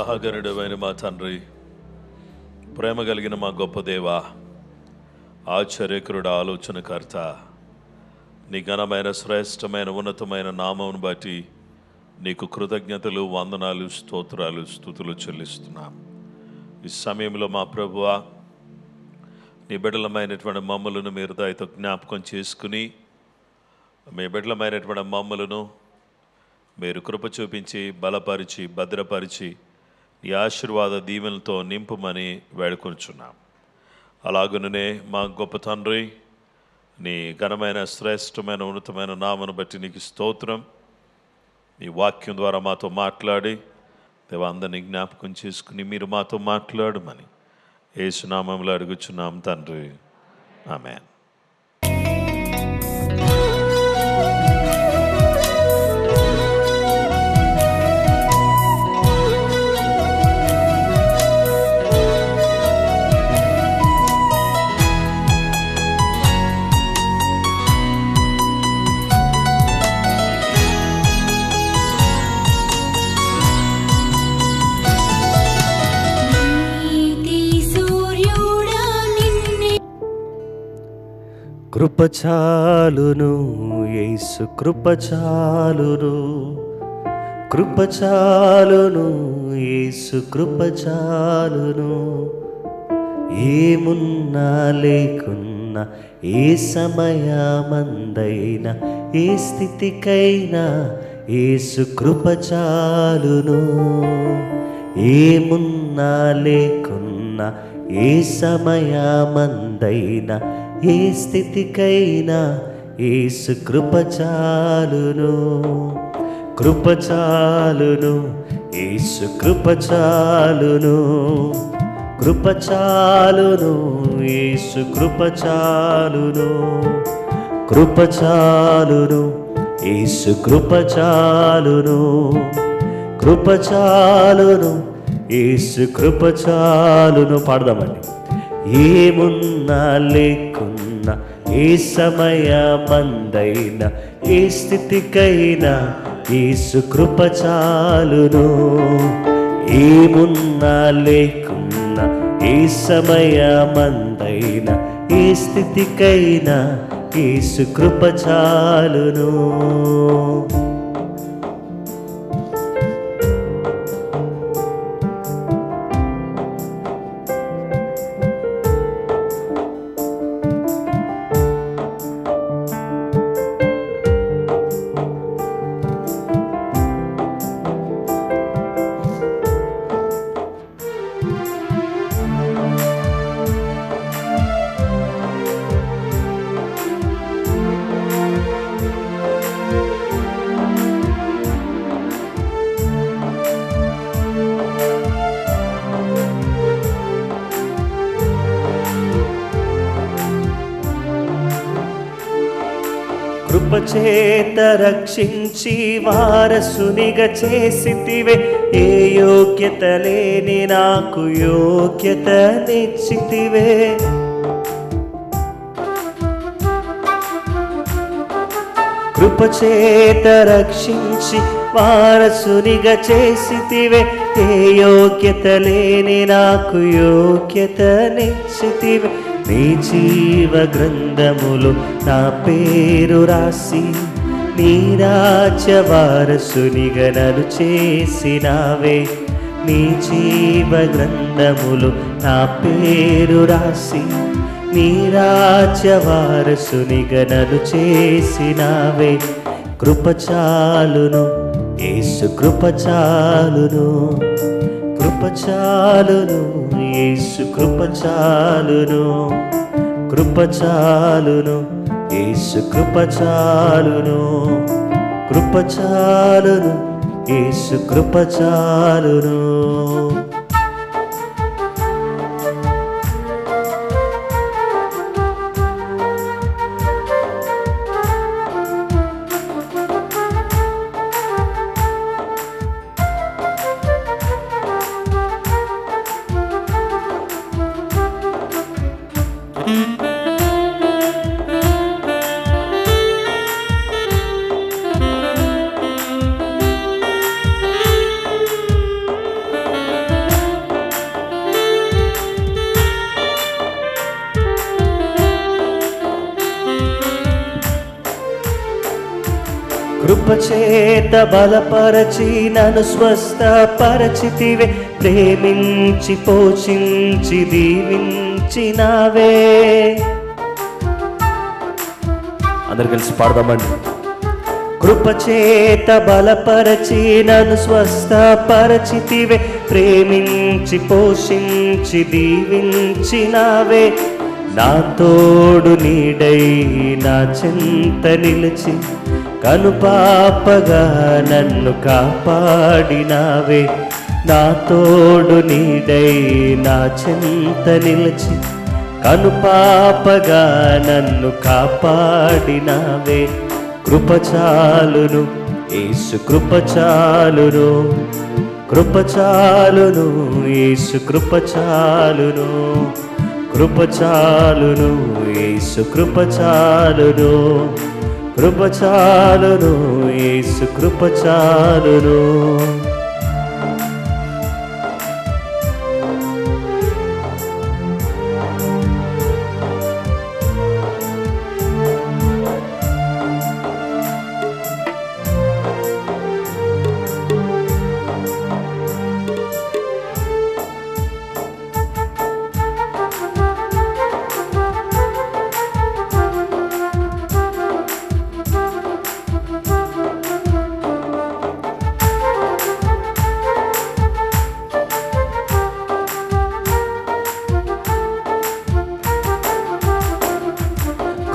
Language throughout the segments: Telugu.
మహాగణుడైన మా తండ్రి, ప్రేమ కలిగిన మా గొప్ప దేవా, ఆశ్చర్యకరుడు, ఆలోచనకర్త, నీ ఘనమైన శ్రేష్టమైన ఉన్నతమైన నామమును బట్టి నీకు కృతజ్ఞతలు, వందనాలు, స్తోత్రాలు, స్తుతులు చెల్లిస్తున్నాం. ఈ సమయంలో మా ప్రభువా, నీ బిడ్డలమైనటువంటి మమ్మలను మీరు దయతో జ్ఞాపకం చేసుకుని, మీ బిడ్డలమైనటువంటి మమ్మలను మీరు కృప చూపించి బలపరిచి భద్రపరిచి ఈ ఆశీర్వాద దీవెనలతో నింపుమని వేడుకొంచున్నాం. అలాగుననే మా గొప్ప తండ్రి, నీ ఘనమైన శ్రేష్టమైన ఉన్నతమైన నామను బట్టి నీకు స్తోత్రం. నీ వాక్యం ద్వారా మాతో మాట్లాడి దేవా, అందరినీ జ్ఞాపకం చేసుకుని మీరు మాతో మాట్లాడమని యేసు నామములో అడుగుచున్నాం తండ్రి, ఆమేన్. కృపచాలును యేసు, కృపచాలును, కృపచాలును యేసు, కృపచాలును. ఏమున్నా లేకున్నా, ఏ సమయమందైనా, ఏ స్థితికైనా యేసు కృపచాలును. ఏమున్నా లేకున్నా, ఏ సమయమందైనా, ఏ స్థితికైనా యేసు కృపచాలును. కృపచాలును యేసు, కృపచాలును, కృపచాలును యేసు, కృపచాలును, కృపచాలును యేసు, కృపచాలును, కృపచాలును యేసు, కృపచాలును. పాడదామండి. ఏమున్నా లేకున్నా, ఏ సమయమందైనా, ఏ స్థితికైనా యేసు కృపచాలును. ఏమున్నా లేకున్నా, ఏ సమయమందైనా, ఏ స్థితికైనా యేసు కృపచాలును. కృపచేత రక్షించి వారసునిగా చేసితివే, ఏ యోగ్యత లేని నాకు యోగ్యతనిచ్చితివే. కృపచేత రక్షించి వారసునిగా చేసితివే, ఏ యోగ్యత లేని నాకు యోగ్యతనిచ్చితివే. నీ జీవ గ్రంథములో నా పేరు రాసి, నీ రాజ్య వారసునిగా నన్ను చేసినావే. నీ జీవ గ్రంథములో నా పేరు రాసి, నీ రాజ్య వారసునిగా నన్ను చేసినావే. కృపచాలును యేసు, కృపచాలును, కృపచాలును యేసు, కృపచాలును, కృపచాలును యేసు, కృపచాలును, కృపచాలును యేసు, కృపచాలును. కృపచేత బలపరచి నన్ను స్వస్థపరచితివే, ప్రేమించి పోషించి దీవించినావే. అందరు కలిసి పాడదామండి. కృపచేత బలపరచి నన్ను స్వస్థపరచితివే, ప్రేమించి పోషించి దీవించినావే. నా తోడు నీడై నా చెంత నిలిచి కనుపాపగా నన్ను కాపాడినావే. నా తోడు నీడై నా చెంత నిలిచి కనుపాపగా నన్ను కాపాడినావే. కృపచాలును యేసు కృపచాలును, కృపచాలును యేసు కృపచాలును, కృపచాలును యేసు కృపచాలును, కృపచాలును యేసు కృపచాలును.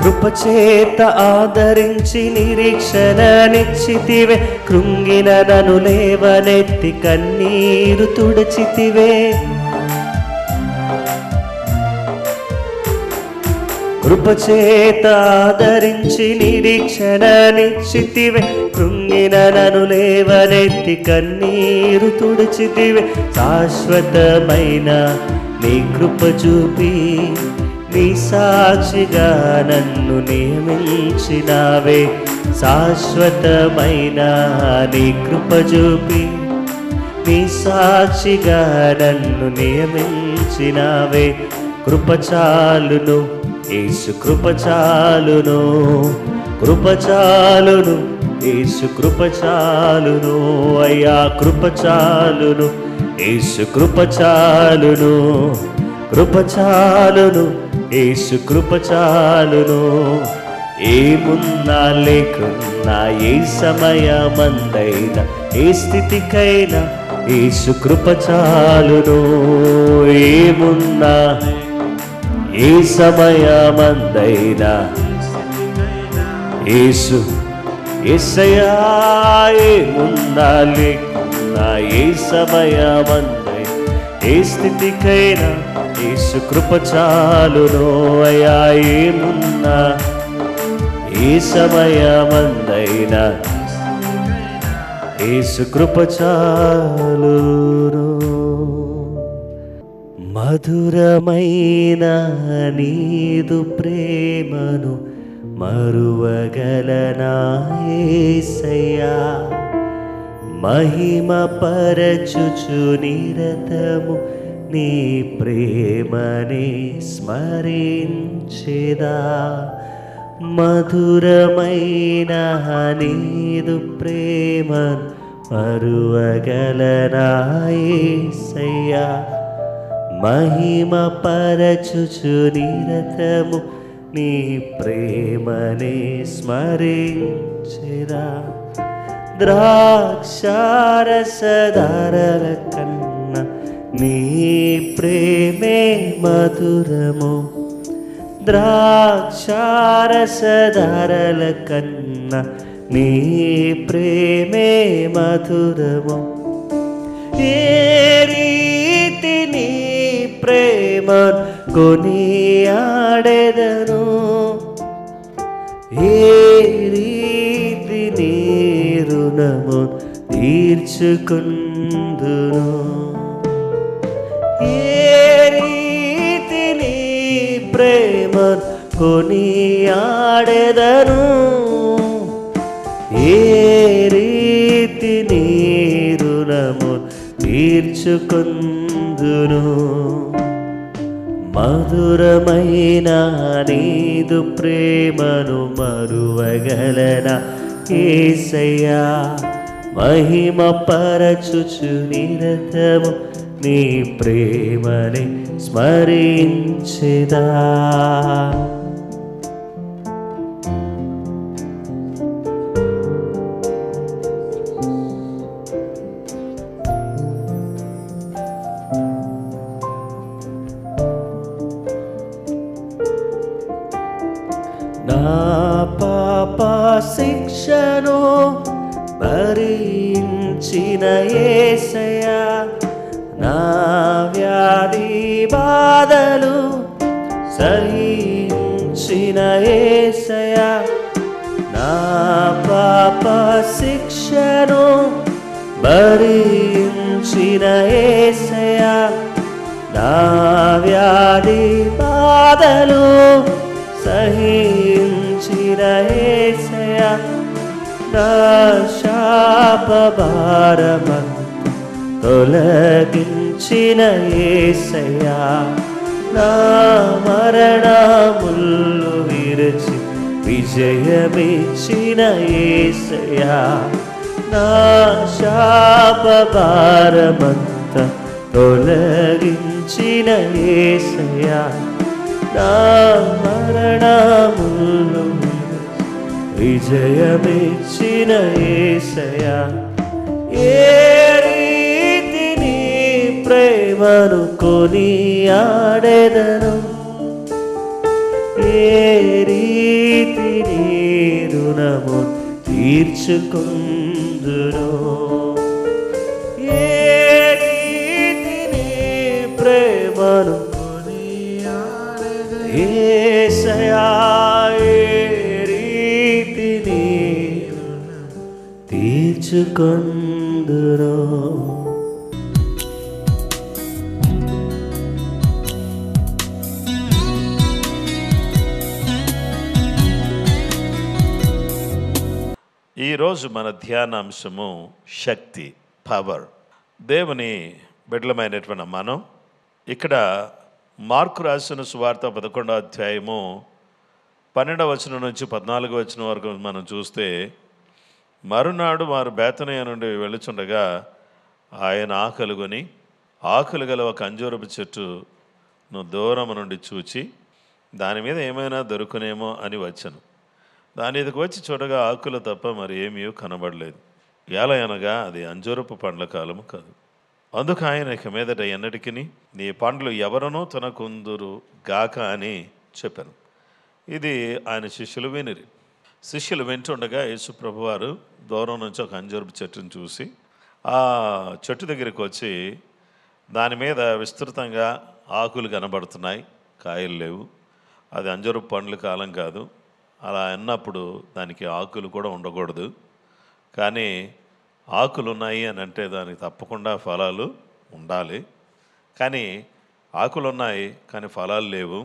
కృపచేత ఆదరించి నిరీక్షణనిచ్చితివే, కృంగిన నన్ను లేవనెత్తి కన్నీరు తుడిచితివే. కృపచేత ఆదరించి నిరీక్షణనిచ్చితివే, కృంగిన నన్ను లేవనెత్తి కన్నీరు తుడిచితివే. శాశ్వతమైన నీ కృప చూపి నీ సాక్షిగా నన్ను నియమించినావే. శాశ్వతమైన నీ కృప చూపి నీ సాక్షిగా నన్ను నియమించినావే. కృపచాలును యేసు కృపచాలును, కృపచాలును యేసు కృపచాలును. అయ్యా కృపచాలును యేసు కృపచాలును, కృపచాలును యేసు కృపచాలును. ఏమున్నా లేకున్నా ఏ సమయమందైనా ఏ స్థితికైనా యేసు కృపచాలును. ఏమున్నా ఏ సమయమందైనా యేసు యేసయ్యా. ఏమున్నా లేకున్నా ఏ సమయమందైనా ఏ స్థితికైనా యేసు కృపచాలును. అయ్యా ఏమున్నా ఏ సమయమందైనా యేసు కృపచాలును. మధురమైన నీదు ప్రేమను మరువగలనా యేసయ్యా. మహిమ పరచుచు నిరతము నీ ప్రేమని స్మరించెదా. మధురమైన నీదు ప్రేమను మరువగలనా యేసయ్యా. మహిమ పరచుచు నిరతము నీ ప్రేమని స్మరించెదా. ద్రాక్షారసధారల కన్నా నీ ప్రేమే మధురము. ద్రాక్షారసధారల కన్నా నీ ప్రేమే మధురము. ఏ రీతి నీ ప్రేమను కొనియాడెదను, ఏ రీతి నీ రుణము తీర్చుకుందును. ఏ రీతి నీ ప్రేమను కొనియాడెదను, ఏ రీతి నీ రుణము తీర్చుకుందును. మధురమైన నీదు ప్రేమను మరువగలనా యేసయ్యా మహిమ పరచుచు నిరతము నీ ప్రేమని స్మరించెదా. నా పాప శిక్షను భరించిన యేసయ్యా నా వ్యాధి బాధలు సహించిన యేసయ్యా నా పాప శిక్షను భరించిన యేసయ్యా నా వ్యాధి బాధలు సహించిన యేసయ్యా నా శాప భారమంతా తొలగించిన యేసయ్యా నా మరణములు విరచి విజయమిచ్చిన యేసయ్యా నా శాప భారమంతా తొలగించిన యేసయ్యా నా మరణములు విజయమిచ్చిన యేసయ్యా ఏ రీతి నీ ప్రేమను కొనియాడెదను ఏ రీతి నీ రుణము తీర్చుకుందును ఏ రీతి నీ ప్రేమను యేసయ్యా ఏ రీతిని తీర్చుకొందును. ఈరోజు మన ధ్యానాంశము శక్తి, పవర్. దేవుని బిడ్డలమైనటువంటి మనం ఇక్కడ మార్కు రాసిన సువార్త 11వ అధ్యాయము 12వ వచనం నుంచి 14వ వచనం వరకు మనం చూస్తే, మరునాడు వారు బేతనియ నుండి వెళ్ళుచుండగా ఆయన ఆకులు గల ఒక అంజూరపు చెట్టును దూరము నుండి చూచి దాని మీద ఏమైనా దొరుకునేమో అని వచ్చాను. దాని మీదకి వచ్చి చూడగా ఆకులు తప్ప మరి ఏమీ కనబడలేదు. ఎలా అనగా అది అంజూరపు పండ్ల కాలము కాదు. అందుకు ఆయన ఇక మీదట ఎన్నటికి నీ పండ్లు ఎవరనో తినకుందురు గాక అని చెప్పాను. ఇది ఆయన శిష్యులు వినిరి. శిష్యులు వింటుండగా యేసు ప్రభువారు దూరం నుంచి ఒక అంజూరపు చెట్టును చూసి ఆ చెట్టు దగ్గరికి వచ్చి దాని మీద విస్తృతంగా ఆకులు కనబడుతున్నాయి, కాయలు లేవు, అది అంజూరపు పండ్ల కాలం కాదు. అలా అన్నప్పుడు దానికి ఆకులు కూడా ఉండకూడదు. కానీ ఆకులు ఉన్నాయి అని అంటే దానికి తప్పకుండా ఫలాలు ఉండాలి. కానీ ఆకులు ఉన్నాయి కానీ ఫలాలు లేవు.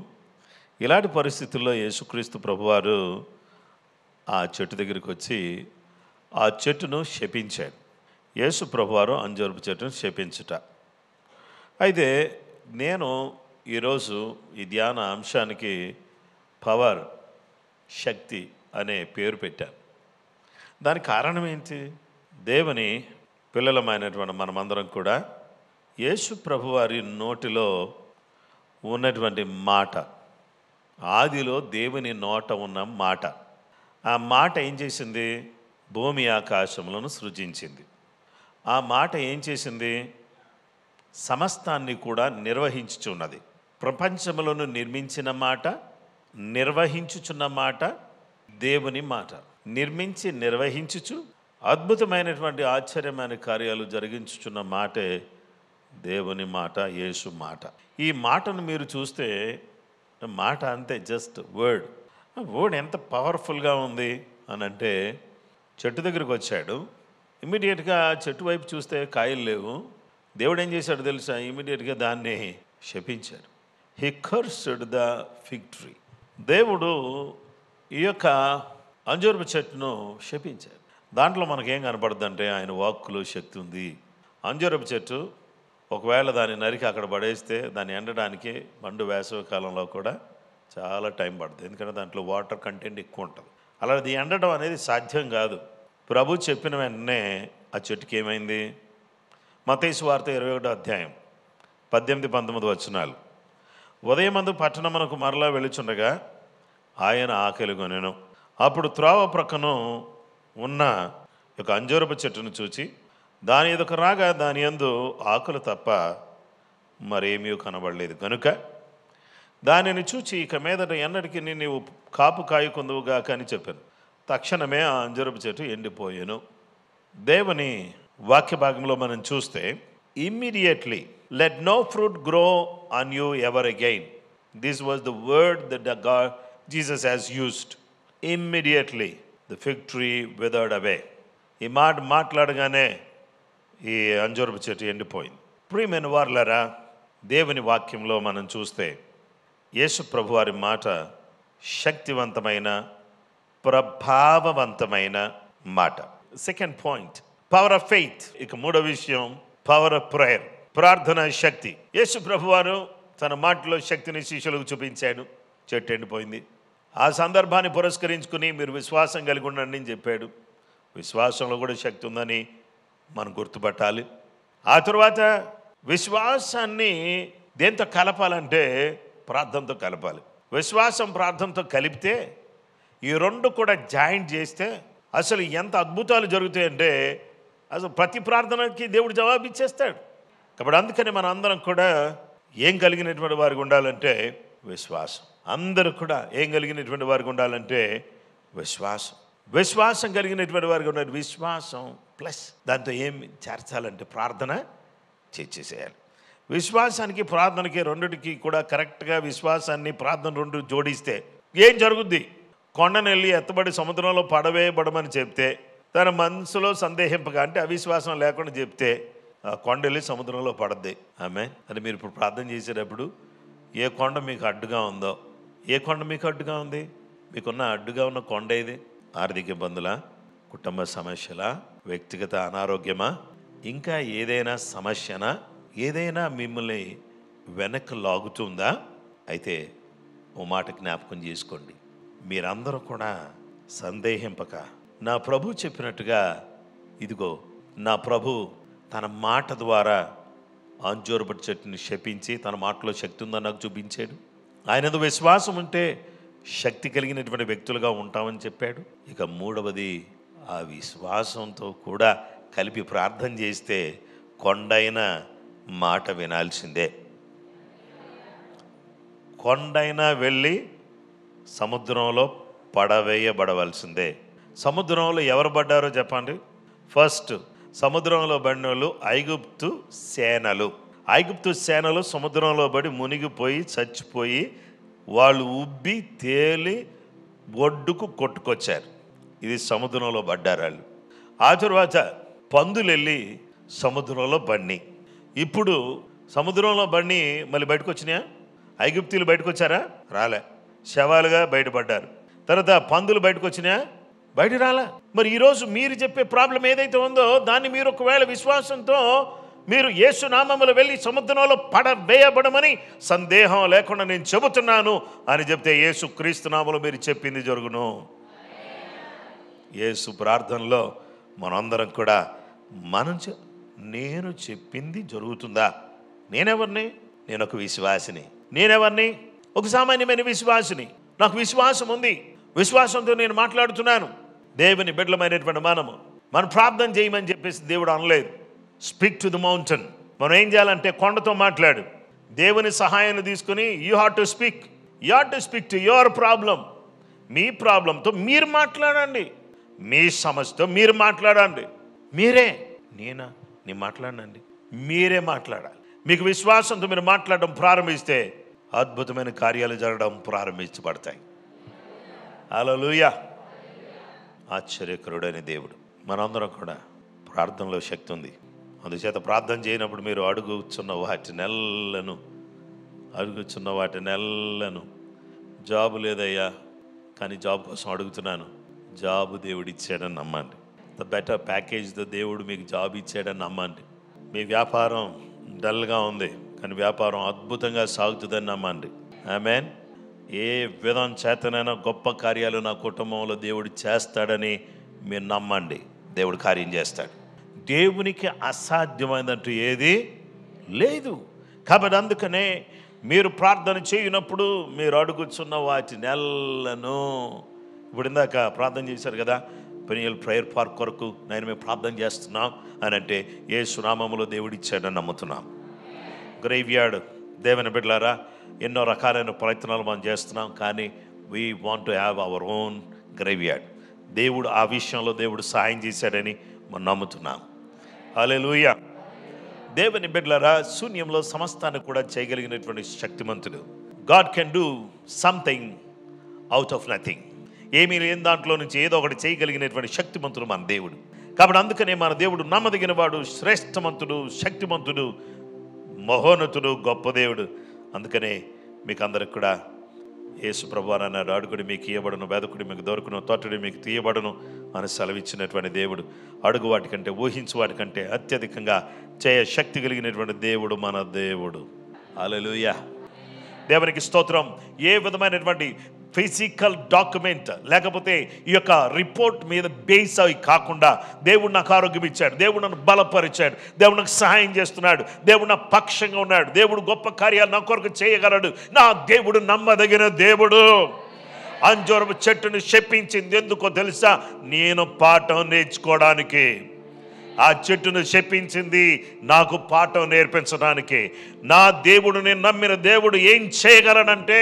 ఇలాంటి పరిస్థితుల్లో యేసుక్రీస్తు ప్రభువారు ఆ చెట్టు దగ్గరికి వచ్చి ఆ చెట్టును శపించాడు. యేసు ప్రభువారు అంజూరపు చెట్టును శపించుట. అయితే నేను ఈరోజు ఈ ధ్యాన అంశానికి పవర్, శక్తి అనే పేరు పెట్టాను. దానికి కారణం ఏంటి? దేవుని పిల్లలమైనటువంటి మనమందరం కూడా యేసు ప్రభువారి నోటిలో ఉన్నటువంటి మాట, ఆదిలో దేవుని నోట ఉన్న మాట, ఆ మాట ఏం చేసింది? భూమి ఆకాశములను సృజించింది. ఆ మాట ఏం చేసింది? సమస్తాన్ని కూడా నిర్వహించుచున్నది. ప్రపంచములను నిర్మించిన మాట, నిర్వహించుచున్న మాట దేవుని మాట. నిర్మించి నిర్వహించుచు అద్భుతమైనటువంటి ఆశ్చర్యమైన కార్యాలు జరిగించుచున్న మాటే దేవుని మాట, యేసు మాట. ఈ మాటను మీరు చూస్తే మాట అంతే, జస్ట్ వర్డ్. వర్డ్ ఎంత పవర్ఫుల్గా ఉంది అని అంటే, చెట్టు దగ్గరికి వచ్చాడు, ఇమ్మీడియట్గా చెట్టు వైపు చూస్తే కాయలు లేవు. దేవుడు ఏం చేశాడు తెలుసా? ఇమ్మీడియట్గా దాన్ని శపించాడు. హి కర్స్డ్ ద ఫిగ్ ట్రీ. దేవుడు ఈ యొక్క అంజూరపు చెట్టును శపించాడు. దాంట్లో మనకేం కనపడుతుందంటే ఆయన వాక్కులో శక్తి ఉంది. అంజూరపు చెట్టు ఒకవేళ దాన్ని నరికి అక్కడ పడేస్తే దాన్ని ఎండడానికి మండు వేసవి కాలంలో కూడా చాలా టైం పడుతుంది. ఎందుకంటే దాంట్లో వాటర్ కంటెంట్ ఎక్కువ ఉంటుంది. అలా అది ఎండడం అనేది సాధ్యం కాదు. ప్రభు చెప్పిన వెంటనే ఆ చెట్టుకి ఏమైంది? మత్తయి సువార్త 21వ అధ్యాయం 18-19 వచనాలు. ఉదయమందు పట్టణమునకు మరలా వెళుచుండగా ఆయన ఆకలి కొనెను. అప్పుడు త్రోవ ప్రక్కను ఉన్న ఒక అంజూరపు చెట్టును చూచి దాని ఎదుకు రాగా దాని యందు ఆకులు తప్ప మరేమీ కనబడలేదు కనుక దానిని చూచి ఇక మీదట ఎన్నటికీ నీవు కాపు కాయకుందువుగా అని చెప్పాను. తక్షణమే ఆ అంజూరపు చెట్టు ఎండిపోయాను. దేవుని వాక్య భాగంలో మనం చూస్తే immediately let no fruit grow on you ever again. This was the word that God Jesus has used. Immediately the fig tree withered away. ఈ మాట మాట్లాడగానే ఈ అంజూరపు చెట్టు ఎండిపోయింది. ప్రియమైన వారలారా, దేవుని వాక్యంలో మనం చూస్తే యేసు ప్రభు వారి మాట శక్తివంతమైన ప్రభావవంతమైన మాట. Second point, power of faith. ఇక మూడో విషయం, పవర్ ఆఫ్ ప్రేయర్, ప్రార్థన శక్తి. యేసు ప్రభు వారు తన మాటలో శక్తిని శిష్యులకు చూపించాడు. చెట్టు ఎండిపోయింది. ఆ సందర్భాన్ని పురస్కరించుకుని మీరు విశ్వాసం కలిగి ఉండండి అని చెప్పాడు. విశ్వాసంలో కూడా శక్తి ఉందని మనం గుర్తుపట్టాలి. ఆ తరువాత విశ్వాసాన్ని దేంతో కలపాలంటే ప్రార్థనతో కలపాలి. విశ్వాసం ప్రార్థనతో కలిపితే ఈ రెండు కూడా జాయింట్ చేస్తే అసలు ఎంత అద్భుతాలు జరుగుతాయంటే అసలు ప్రతి ప్రార్థనకి దేవుడు జవాబు ఇచ్చేస్తాడు. కాబట్టి అందుకని మన అందరం కూడా ఏం కలిగినటువంటి వారికి ఉండాలంటే విశ్వాసం. అందరూ కూడా ఏం కలిగినటువంటి వారికి ఉండాలంటే విశ్వాసం. విశ్వాసం కలిగినటువంటి వారికి ఉండాలి. విశ్వాసం ప్లస్ దాంతో ఏం చేర్చాలంటే ప్రార్థన చేసేయాలి. విశ్వాసానికి ప్రార్థనకి రెండిటికి కూడా కరెక్ట్గా విశ్వాసాన్ని ప్రార్థన రెండు జోడిస్తే ఏం జరుగుద్ది? కొండను వెళ్ళి ఎత్తబడి సముద్రంలో పడవేయబడమని చెప్తే తన మనసులో సందేహింపగా అంటే అవిశ్వాసం లేకుండా చెప్తే ఆ కొండ వెళ్ళి సముద్రంలో పడద్ది. ఆమె అని మీరు ఇప్పుడు ప్రార్థన చేసేటప్పుడు ఏ కొండ మీకు అడ్డుగా ఉందో, ఏ కొండ మీకు అడ్డుగా ఉంది? మీకున్న అడ్డుగా ఉన్న కొండ ఏది? ఆర్థిక ఇబ్బందులా, కుటుంబ సమస్యలా, వ్యక్తిగత అనారోగ్యమా, ఇంకా ఏదైనా సమస్యనా, ఏదైనా మిమ్మల్ని వెనక్కి లాగుతుందా? అయితే ఓ మాట జ్ఞాపకం చేసుకోండి, మీరందరూ కూడా సందేహింపక నా ప్రభు చెప్పినట్టుగా ఇదిగో నా ప్రభు తన మాట ద్వారా అంజూరపు చెట్టుని శపించి తన మాటలో శక్తి ఉందని నాకు చూపించాడు. ఆయనది విశ్వాసం ఉంటే శక్తి కలిగినటువంటి వ్యక్తులుగా ఉంటామని చెప్పాడు. ఇక మూడవది, ఆ విశ్వాసంతో కూడా కలిపి ప్రార్థన చేస్తే కొండైన మాట వినాల్సిందే. కొండైనా వెళ్ళి సముద్రంలో పడవేయబడవలసిందే. సముద్రంలో ఎవరు పడ్డారో చెప్పండి. ఫస్ట్ సముద్రంలో పడిన వాళ్ళు ఐగుప్తు సేనలు. ఐగుప్తు సేనలు సముద్రంలో పడి మునిగిపోయి చచ్చిపోయి వాళ్ళు ఉబ్బి తేలి ఒడ్డుకు కొట్టుకొచ్చారు. ఇది సముద్రంలో పడ్డారు వాళ్ళు. ఆ తరువాత పందులు వెళ్ళి సముద్రంలో బండి. ఇప్పుడు సముద్రంలో బండి మళ్ళీ బయటకు వచ్చినాయా? ఐగుప్తీలు బయటకు వచ్చారా? రాలే, శవాలుగా బయటపడ్డారు. తర్వాత పందులు బయటకు వచ్చినాయా? బయట రాలా. మరి ఈరోజు మీరు చెప్పే ప్రాబ్లం ఏదైతే ఉందో దాన్ని మీరు ఒకవేళ విశ్వాసంతో మీరు యేసు నామములో వెళ్ళి సముద్రంలో పడవేయబడమని సందేహం లేకుండా నేను చెబుతున్నాను అని చెప్తే యేసు క్రీస్తు నామములో మీరు చెప్పింది జరుగును. యేసు ప్రార్థనలో మనందరం కూడా నేను చెప్పింది జరుగుతుందా? నేనెవరిని? నేను ఒక విశ్వాసిని. నేనెవరిని? ఒక సామాన్యమైన విశ్వాసిని. నాకు విశ్వాసం ఉంది. విశ్వాసంతో నేను మాట్లాడుతున్నాను. దేవుని బిడ్డలమైనటువంటి మనం ప్రార్థన చేయమని చెప్పేసి దేవుడు అనలేదు. Speak to the mountain. మనం ఏం చేయాలంటే కొండతో మాట్లాడు. దేవుని సహాయాన్ని తీసుకుని you have to speak to your problem. మీ ప్రాబ్లంతో మీరు మాట్లాడండి. మీ సమస్యతో మీరు మాట్లాడండి. నేను మాట్లాడండి. మీరే మాట్లాడాలి. మీకు విశ్వాసంతో మీరు మాట్లాడడం ప్రారంభిస్తే అద్భుతమైన కార్యాలు జరగడం ప్రారంభించబడతాయి. హల్లెలూయా. ఆశ్చర్యకరుడైన దేవుడు. మనందరం కూడా ప్రార్థనలో శక్తి ఉంది. అందుచేత ప్రార్థన చేయనప్పుడు మీరు అడుగుచున్న వాటి నెలను జాబు లేదయ్యా కానీ జాబ్ కోసం అడుగుతున్నాను, జాబు దేవుడు ఇచ్చాడని నమ్మండి. ద బెటర్ ప్యాకేజ్తో దేవుడు మీకు జాబ్ ఇచ్చాడని నమ్మండి. మీ వ్యాపారం డల్గా ఉంది కానీ వ్యాపారం అద్భుతంగా సాగుతుందని నమ్మండి. ఆమేన్. ఏ విధం చేతనైనా గొప్ప కార్యాలు నా కుటుంబంలో దేవుడు చేస్తాడని మీరు నమ్మండి. దేవుడు కార్యం చేస్తాడు. దేవునికి అసాధ్యమైనట్టు ఏది లేదు. కాబట్టి అందుకనే మీరు ప్రార్థన చేయనప్పుడు మీరు అడుగుచున్న వాటి నెలను, ఇప్పుడు ఇందాక ప్రార్థన చేశారు కదా, పెనియల్ ప్రేయర్ పార్క్ కొరకు నేను మేము ప్రార్థన చేస్తున్నాం అని అంటే యేసు నామములో దేవుడు ఇచ్చాడని నమ్ముతున్నాం. గ్రేవ్ యార్డ్ దేవుని బిడ్డలారా, ఎన్నో రకాలైన ప్రయత్నాలు మనం చేస్తున్నాం, కానీ we want to have our own grave yard. దేవుడు ఆ విషయంలో దేవుడు సాయం చేశాడని మనం నమ్ముతున్నాం. హల్లెలూయా. దేవుని బిడ్డలారా, శూన్యంలో సమస్తాన్ని కూడా చేయగలిగినటువంటి శక్తిమంతుడు. God can do something out of nothing. ఏమీ లేని దాంట్లో నుంచి ఏదో ఒకటి చేయగలిగినటువంటి శక్తిమంతుడు మన దేవుడు. కాబట్టి అందుకనే మన దేవుడు నమ్మదగిన వాడు, శ్రేష్టమంతుడు, శక్తిమంతుడు, మహోన్నతుడు, గొప్ప దేవుడు. అందుకనే మీకు అందరికి కూడా యేసు ప్రభువు అన్నాడు, అడుగుడి మీకు ఇయ్యబడును, వెదకుడి మీకు దొరుకును, తొట్టడి మీకు తీయబడును అని సెలవిచ్చినటువంటి దేవుడు. అడుగు వాటికంటే, ఊహించు వాటికంటే అత్యధికంగా చేయ శక్తి కలిగినటువంటి దేవుడు మన దేవుడు. హల్లెలూయా. దేవునికి స్తోత్రం. ఏ విధమైనటువంటి ఫిజికల్ డాక్యుమెంట్ లేకపోతే ఈ యొక్క రిపోర్ట్ మీద బేస్ అవి కాకుండా దేవుడు నాకు ఆరోగ్యం ఇచ్చాడు, దేవుడు నన్ను బలపరిచాడు, దేవుడు నాకు సహాయం చేస్తున్నాడు, దేవుడు నా పక్షంగా ఉన్నాడు, దేవుడు గొప్ప కార్యాలు నా కొరకు చేయగలడు, నా దేవుడు నమ్మదగిన దేవుడు. అంజూరపు చెట్టును శపించింది ఎందుకో తెలుసా? నేను పాఠం నేర్చుకోవడానికి. ఆ చెట్టును శపించింది నాకు పాఠం నేర్పించడానికి. నా దేవుడు, నేను నమ్మిన దేవుడు ఏం చేయగలడంటే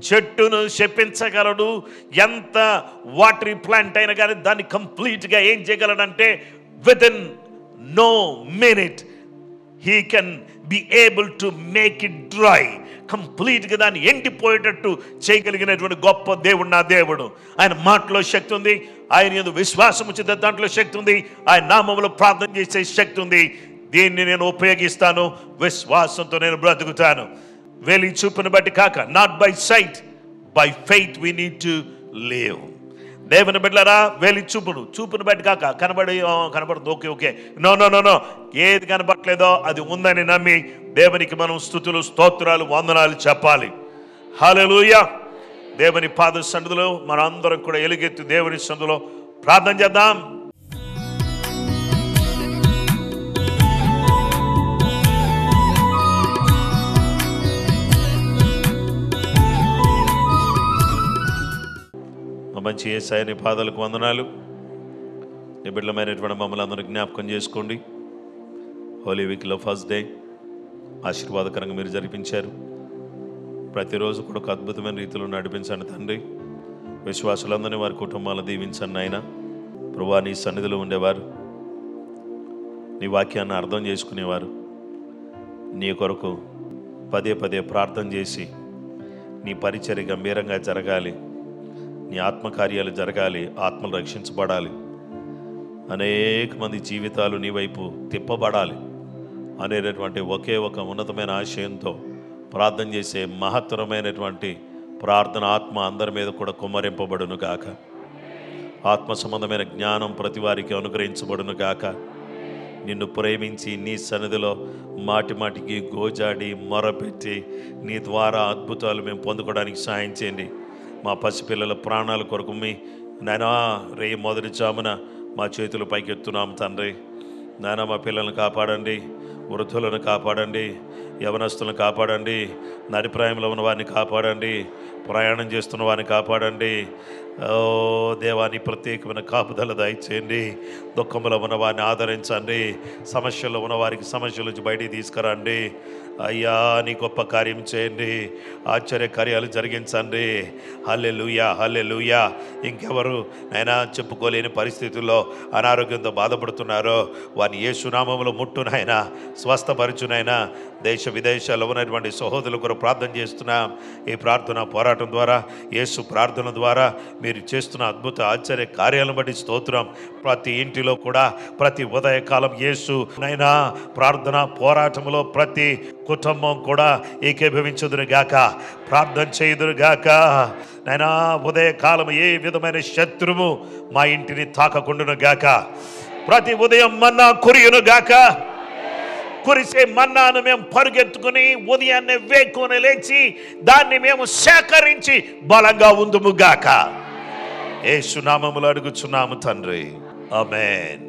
చెట్టును శపించగలడు. ఎంత వాటరీ ప్లాంట్ అయినా కానీ దాన్ని కంప్లీట్గా ఏం చేయగలడంటే within no minute he can be able to make it dry. కంప్లీట్గా దాన్ని ఎండిపోయేటట్టు చేయగలిగినటువంటి గొప్ప దేవుడు నా దేవుడు. ఆయన మాటలో శక్తి ఉంది, ఆయన యందు విశ్వాసం ఉంచితే దాంట్లో శక్తి ఉంది, ఆయన నామములో ప్రార్థన చేసే శక్తి ఉంది. దీన్ని నేను ఉపయోగిస్తాను, విశ్వాసంతో నేను బ్రతుకుతాను. వేలి చూపును బట్టి కాక, not by sight, by faith we need to live. దేవుని బిడ్డలారా, వేలి చూపును బట్టి కాక, కనబడుతుంది okay okay, no no no no, ఏది కనబడలేదో అది ఉందని నమ్మి దేవునికి మనం స్తుతులు, స్తోత్రాలు, వందనాలు చెప్పాలి. హల్లెలూయా. దేవుని పాద సన్నిధిలో మన అందరం కూడా ఎలుగెత్తి దేవుని సన్నిధిలో ప్రార్థన చేద్దాం. మంచి యేసయ్య నీ పాదాలకు వందనాలు. నీ బిడ్డలమైనటువంటి మమ్మల్ని అందరూ జ్ఞాపకం చేసుకోండి. హోలీ వీక్లో ఫస్ట్ డే ఆశీర్వాదకరంగా మీరు జరిపించారు. ప్రతిరోజు కూడా ఒక అద్భుతమైన రీతిలో నడిపించండి తండ్రి. విశ్వాసులందరినీ వారి కుటుంబాలను దీవించండి నాయన. ప్రభువా, నీ సన్నిధిలో ఉండేవారు, నీ వాక్యాన్ని అర్థం చేసుకునేవారు, నీ కొరకు పదే పదే ప్రార్థన చేసి నీ పరిచర్య గంభీరంగా జరగాలి, నీ ఆత్మకార్యాలు జరగాలి, ఆత్మలు రక్షించబడాలి, అనేక మంది జీవితాలు నీ వైపు తిప్పబడాలి అనేటటువంటి ఒకే ఒక ఉన్నతమైన ఆశయంతో ప్రార్థన చేసే మహత్తరమైనటువంటి ప్రార్థన ఆత్మ అందరి మీద కూడా కుమ్మరింపబడును గాక. ఆత్మ సంబంధమైన జ్ఞానం ప్రతి వారికి అనుగ్రహించబడును గాక. నిన్ను ప్రేమించి నీ సన్నిధిలో మాటి మాటికి గోజాడి మొరపెట్టి నీ ద్వారా అద్భుతాలు మేము పొందుకోవడానికి సాయం చేయండి. మా పసిపిల్లల ప్రాణాల కొరకు మీ నాయనా రేయి మొదటి జామున మా చేతులు పైకెత్తున్నాం తండ్రి. నాయన మా పిల్లలను కాపాడండి, వృద్ధులను కాపాడండి, యవనస్తులను కాపాడండి, నడిప్రాయంలో ఉన్న వారిని కాపాడండి, ప్రయాణం చేస్తున్న వారిని కాపాడండి. ఓ దేవాన్ని ప్రత్యేకమైన కాపుదల దయచేయండి. దుఃఖంలో ఉన్న వారిని ఆదరించండి, సమస్యల్లో ఉన్న వారికి సమస్యల నుంచి బయటికి తీసుకురండి. అయ్యా, నీ గొప్ప కార్యం చేయండి, ఆశ్చర్య కార్యాలు జరిగించండి. హల్లెలూయా, హల్లెలూయా. ఇంకెవరు అయినా చెప్పుకోలేని పరిస్థితుల్లో అనారోగ్యంతో బాధపడుతున్నారో వారిని యేసు నామములో ముట్టునైనా, స్వస్థపరచునైనా. దేశ విదేశాల్లో ఉన్నటువంటి సహోదరుల కొరకు ప్రార్థన చేస్తున్నాం. ఈ ప్రార్థన పోరాటం ద్వారా, యేసు ప్రార్థన ద్వారా మీరు చేస్తున్న అద్భుత ఆశ్చర్య కార్యాలను బట్టి స్తోత్రం. ప్రతి ఇంటిలో కూడా ప్రతి ఉదయకాలం యేసు నైనా ప్రార్థన పోరాటంలో ప్రతి కుటుంబం కూడా ఏకీభవించుదురు గాక, ప్రార్థన చేయుదురు గాక. నైనా ఉదయకాలం ఏ విధమైన శత్రువు మా ఇంటిని తాకకుండును గాక. ప్రతి ఉదయం మన్నా కురియును గాక. కురిసే మన్నాను మేము పరుగెత్తుకుని ఉదయాన్నే వేకుని లేచి దాన్ని మేము సేకరించి బలంగా ఉందుము గాక. యేసు నామములో అడుగుచున్నాము తండ్రి, ఆమేన్.